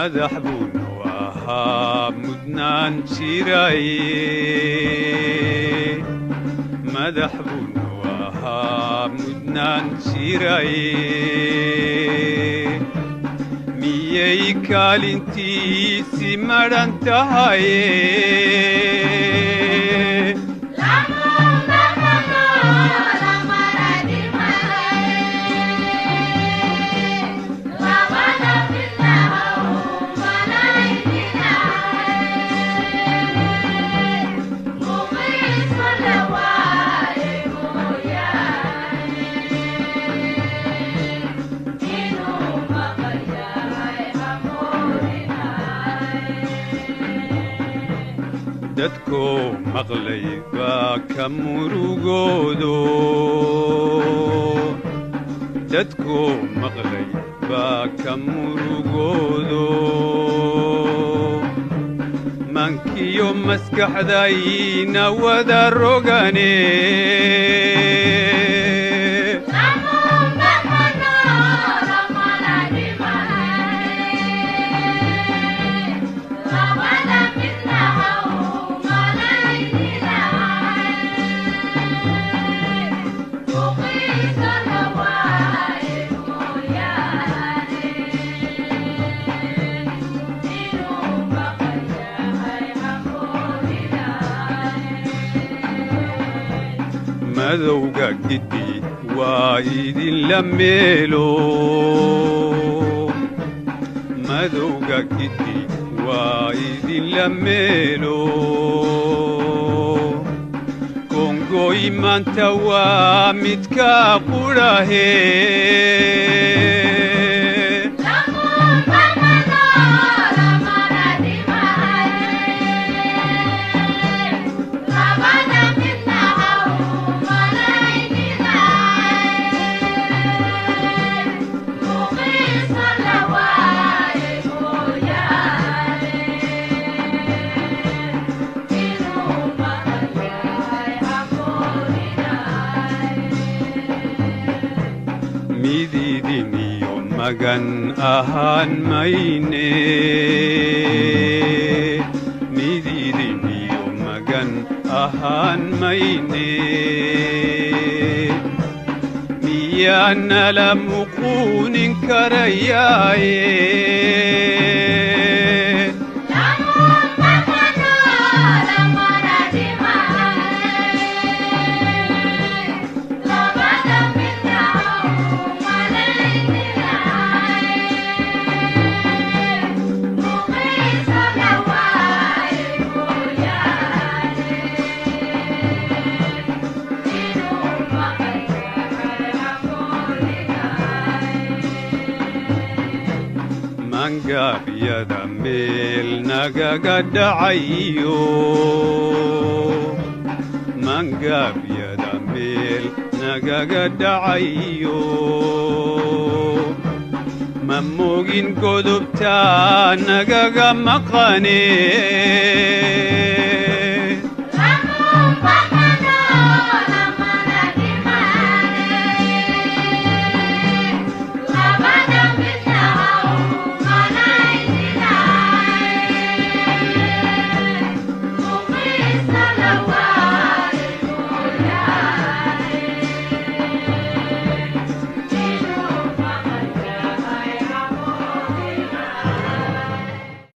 مدح بنوها مدنان شيراي مدح بنوها مدنان شيراي ميي كالنتي سمران تهاي dadko maqlay baa ka murugoodo dadko maqlay baa ka murugoodo mankiyo maskaxdayna wada rogane madowga giddi waa idin la meelo madowga giddi waa idin la meelo kongoy maanta waa midka qurahe mididiniyo magan ahaan mayne mididiniyo magan ahaan mayne miyaana la muquunin karayaaye mangabyada meel nagaga dhacayo mangabyada meel nagaga dhacayo ma moogin godobtaa nagaga maqane